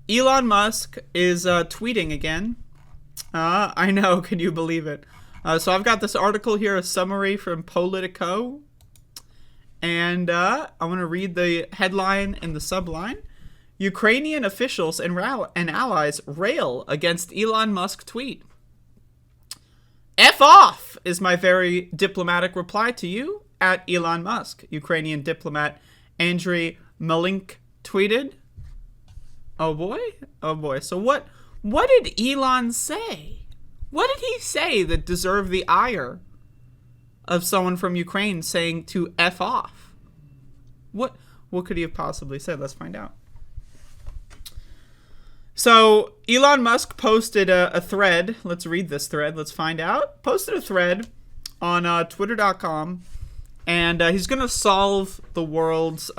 Elon Musk is tweeting again. I know, can you believe it? So I've got this article here, a summary from Politico. And I want to read the headline and the subline. Ukrainian officials and allies rail against Elon Musk tweet. F off is my very diplomatic reply to you at Elon Musk. Ukrainian diplomat Andrea Malink tweeted. Oh boy. Oh boy. So what did Elon say? What did he say that deserved the ire of someone from Ukraine saying to F off? What could he have possibly said? Let's find out. So Elon Musk posted a thread. Let's read this thread. Let's find out. Posted a thread on twitter.com, and he's going to solve the world's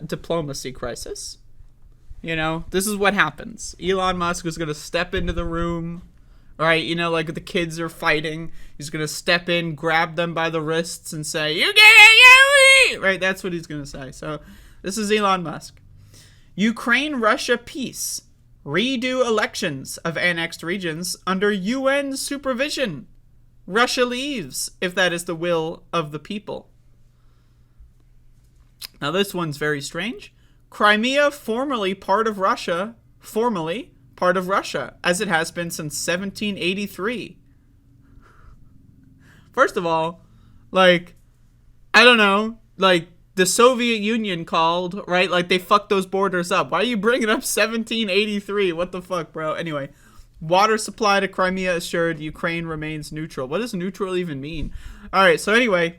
diplomacy crisis. You know, this is what happens. Elon Musk is going to step into the room, right? You know, like the kids are fighting. He's going to step in, grab them by the wrists, and say, "You get it, right?" That's what he's going to say. So this is Elon Musk. Ukraine-Russia peace. Redo elections of annexed regions under UN supervision. Russia leaves, if that is the will of the people. Now this one's very strange. Crimea formerly part of Russia, as it has been since 1783. First of all, like, I don't know, like, the Soviet Union called, right? Like, they fucked those borders up. Why are you bringing up 1783? What the fuck, bro? Anyway, water supply to Crimea assured. Ukraine remains neutral. What does neutral even mean? All right, so anyway,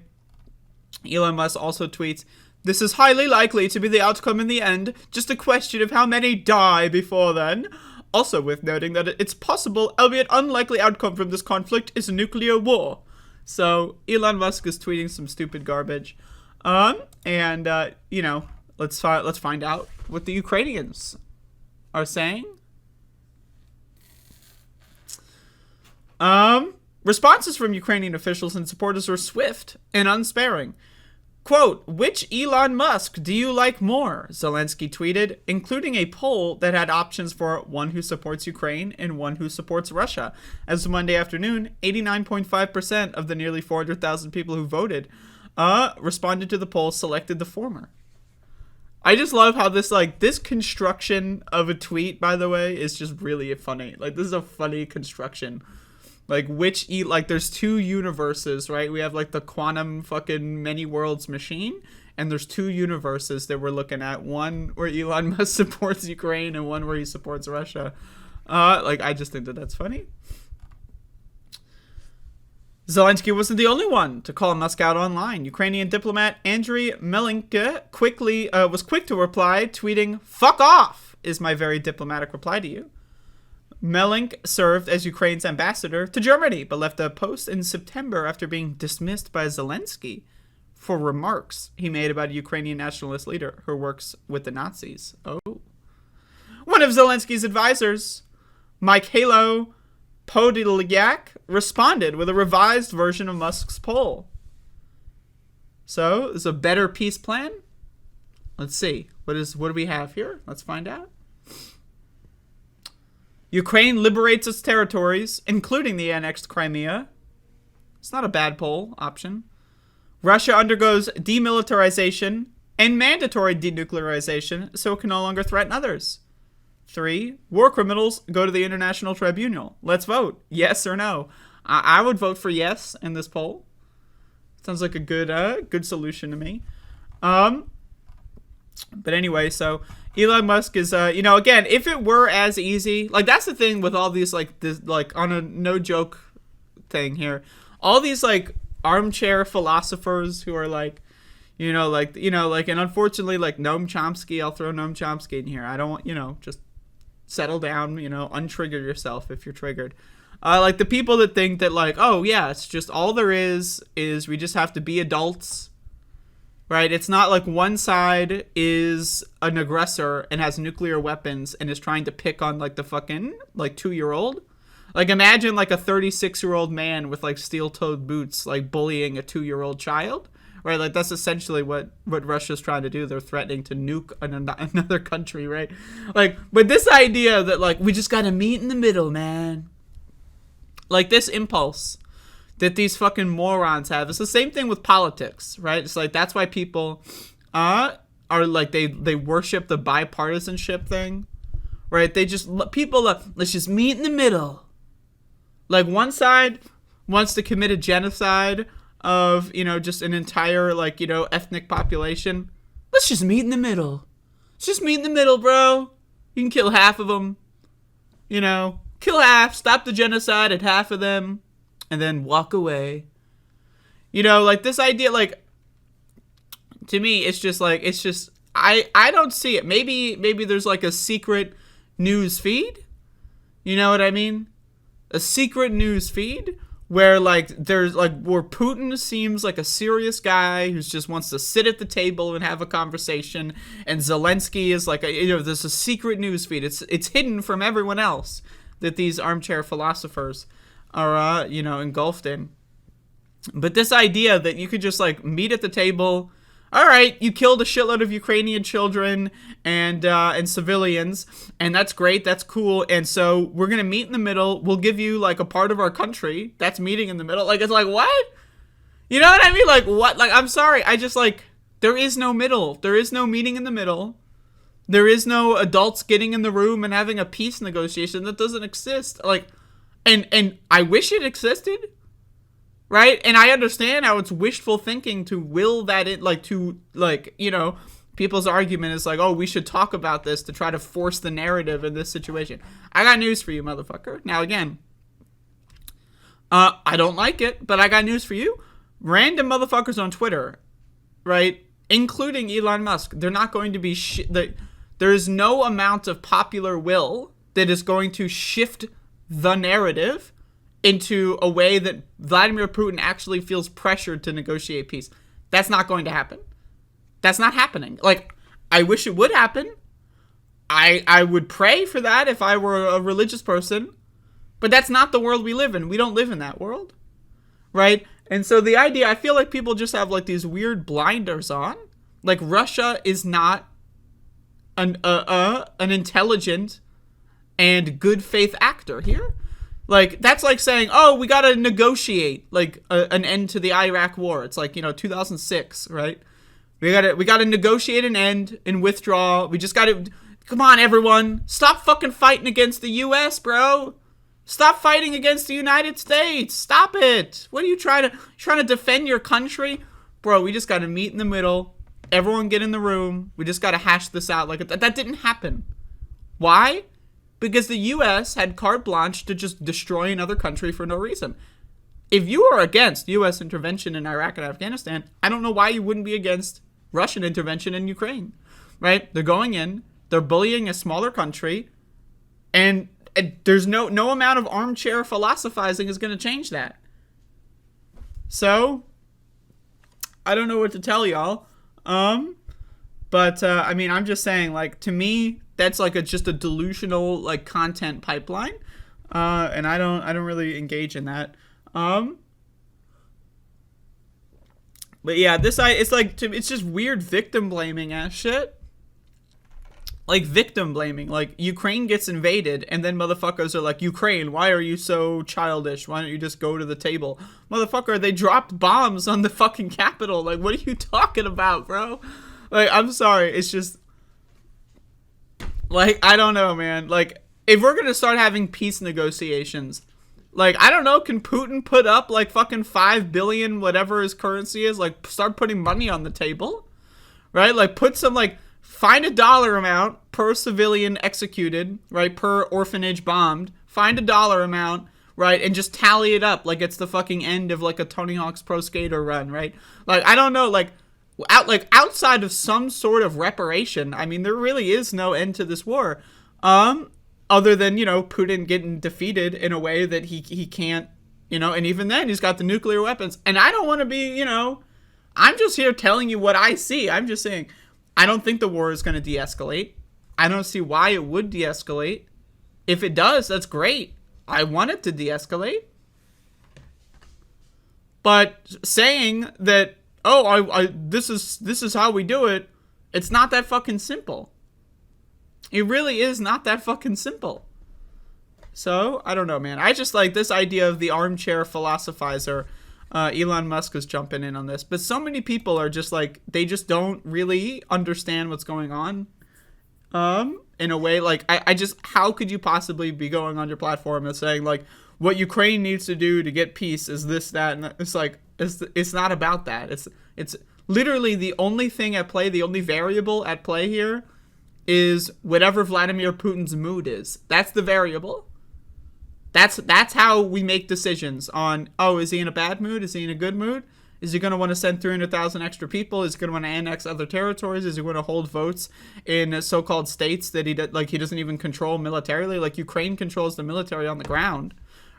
Elon Musk also tweets, this is highly likely to be the outcome in the end. Just a question of how many die before then. Also worth noting that it's possible, albeit unlikely outcome from this conflict is a nuclear war. So Elon Musk is tweeting some stupid garbage. You know, let's find out what the Ukrainians are saying. Responses from Ukrainian officials and supporters were swift and unsparing. Quote, which Elon Musk do you like more? Zelensky tweeted, including a poll that had options for one who supports Ukraine and one who supports Russia. As of Monday afternoon, 89.5% of the nearly 400,000 people who voted responded to the poll, selected the former. I just love how this construction of a tweet, by the way, is just really funny. Like, this is a funny construction. Like, there's two universes, right? We have, like, the quantum fucking many worlds machine, and there's two universes that we're looking at. One where Elon Musk supports Ukraine, and one where he supports Russia. I just think that that's funny. Zelensky wasn't the only one to call Musk out online. Ukrainian diplomat Andrea Malink was quick to reply, tweeting, "Fuck off," is my very diplomatic reply to you. Malink served as Ukraine's ambassador to Germany, but left a post in September after being dismissed by Zelensky for remarks he made about a Ukrainian nationalist leader who works with the Nazis. Oh. One of Zelensky's advisors, Mikhailo Podolyak, responded with a revised version of Musk's poll. So, is a better peace plan? Let's see. What do we have here? Let's find out. Ukraine liberates its territories, including the annexed Crimea. It's not a bad poll option. Russia undergoes demilitarization and mandatory denuclearization so it can no longer threaten others. 3. War criminals go to the International Tribunal. Let's vote. Yes or no? I would vote for yes in this poll. Sounds like a good solution to me. But anyway, so Elon Musk is, again, if it were as easy, like, that's the thing with all these, like, this, like, on a no joke thing here, all these, like, armchair philosophers who are like, and unfortunately, like, Noam Chomsky, I'll throw Noam Chomsky in here. I don't want, just settle down, untrigger yourself if you're triggered. Like, the people that think that, like, oh yeah, it's just all there is we just have to be adults. Right? It's not like one side is an aggressor and has nuclear weapons and is trying to pick on, like, the fucking, like, 2-year-old. Like, imagine, like, a 36-year-old man with, like, steel-toed boots, like, bullying a 2-year-old child. right? Like, that's essentially what Russia's trying to do. They're threatening to nuke another country, right? Like, but this idea that, like, we just gotta meet in the middle, man. Like, this impulse that these fucking morons have. It's the same thing with politics, right? It's like, that's why people are like, they worship the bipartisanship thing, right? They just, people, let's just meet in the middle. Like, one side wants to commit a genocide of, you know, just an entire, like, you know, ethnic population. Let's just meet in the middle. Let's just meet in the middle, bro. You can kill half of them. You know, kill half, stop the genocide at half of them, and then walk away. You know, like, this idea, like, to me, it's just like, it's just, I don't see it. Maybe there's like a secret news feed. You know what I mean? A secret news feed where, like, there's, like, where Putin seems like a serious guy who just wants to sit at the table and have a conversation, and Zelensky is like, you know, there's a secret news feed. It's hidden from everyone else that these armchair philosophers are, you know, engulfed in. But this idea that you could just, like, meet at the table. All right, you killed a shitload of Ukrainian children and civilians, and that's great, that's cool, and so we're gonna meet in the middle. We'll give you, like, a part of our country. That's meeting in the middle. Like, it's like, what? You know what I mean? Like, what? Like, I'm sorry, I just, like, there is no middle. There is no meeting in the middle. There is no adults getting in the room and having a peace negotiation. That doesn't exist. Like, and I wish it existed. Right? And I understand how it's wishful thinking to will that in, like, to, like, you know, people's argument is like, oh, we should talk about this to try to force the narrative in this situation. I got news for you, motherfucker. Now, again, I don't like it, but I got news for you. Random motherfuckers on Twitter, right, including Elon Musk, they're not going to be, there is no amount of popular will that is going to shift the narrative into a way that Vladimir Putin actually feels pressured to negotiate peace. That's not going to happen. That's not happening. Like, I wish it would happen. I would pray for that if I were a religious person. But that's not the world we live in. We don't live in that world. Right? And so the idea, I feel like people just have, like, these weird blinders on. Like, Russia is not an intelligent and good faith actor here. Like, that's like saying, oh, we got to negotiate, like, an end to the Iraq war. It's like, you know, 2006, right? We got to negotiate an end and withdraw. We just got to, come on, everyone. Stop fucking fighting against the U.S., bro. Stop fighting against the United States. Stop it. What are you trying to defend your country? Bro, we just got to meet in the middle. Everyone get in the room. We just got to hash this out. Like, that didn't happen. Why? Because the U.S. had carte blanche to just destroy another country for no reason. If you are against U.S. intervention in Iraq and Afghanistan, I don't know why you wouldn't be against Russian intervention in Ukraine, right? They're going in, they're bullying a smaller country, and there's no amount of armchair philosophizing is going to change that. So, I don't know what to tell y'all. But I mean, I'm just saying, like, to me, that's like just a delusional, like, content pipeline, and I don't really engage in that. But yeah, it's like, it's just weird victim blaming ass shit. Like, victim blaming, like, Ukraine gets invaded, and then motherfuckers are like, Ukraine, why are you so childish? Why don't you just go to the table? Motherfucker, they dropped bombs on the fucking Capitol. Like, what are you talking about, bro? Like, I'm sorry, it's just, like, I don't know, man. Like, if we're gonna start having peace negotiations, like, I don't know, can Putin put up, like, fucking 5 billion, whatever his currency is, like, start putting money on the table, right? Like, put some, like, find a dollar amount per civilian executed, right, per orphanage bombed, find a dollar amount, right, and just tally it up like it's the fucking end of, like, a Tony Hawk's Pro Skater run, right? Like, I don't know, like, outside of some sort of reparation, I mean, there really is no end to this war, other than, you know, Putin getting defeated in a way that he can't, you know, and even then he's got the nuclear weapons, and I don't want to be, you know, I'm just here telling you what I see. I'm just saying, I don't think the war is going to de-escalate. I don't see why it would de-escalate. If it does, that's great. I want it to de-escalate. But saying that oh, this is how we do it. It's not that fucking simple. It really is not that fucking simple. So, I don't know, man. I just like this idea of the armchair philosophizer. Elon Musk is jumping in on this. But so many people are just like, they just don't really understand what's going on. In a way, like, I just, how could you possibly be going on your platform and saying, like, what Ukraine needs to do to get peace is this, that, and that. It's like, it's not about that. It's literally the only thing at play, the only variable at play here is whatever Vladimir Putin's mood is. That's the variable. That's how we make decisions on, oh, is he in a bad mood? Is he in a good mood? Is he going to want to send 300,000 extra people? Is he going to want to annex other territories? Is he going to hold votes in so-called states that he doesn't even control militarily? Like, Ukraine controls the military on the ground,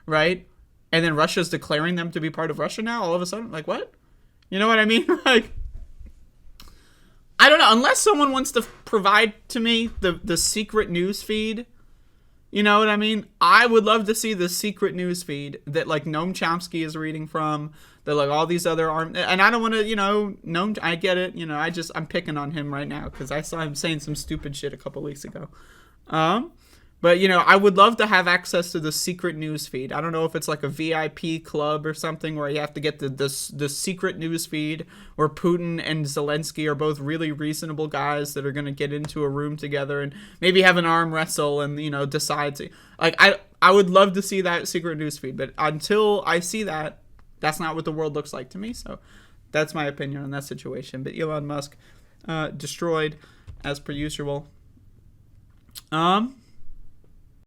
right? And then Russia's declaring them to be part of Russia now all of a sudden? Like, what? You know what I mean? Like, I don't know. Unless someone wants to provide to me the secret news feed, you know what I mean? I would love to see the secret news feed that, like, Noam Chomsky is reading from, that, like, all these other and I don't want to, you know, Noam, I get it, you know, I'm picking on him right now because I saw him saying some stupid shit a couple weeks ago. But, you know, I would love to have access to the secret news feed. I don't know if it's like a VIP club or something where you have to get the secret news feed where Putin and Zelensky are both really reasonable guys that are going to get into a room together and maybe have an arm wrestle and, you know, decide to... Like, I would love to see that secret news feed, but until I see that, that's not what the world looks like to me. So that's my opinion on that situation. But Elon Musk, destroyed as per usual.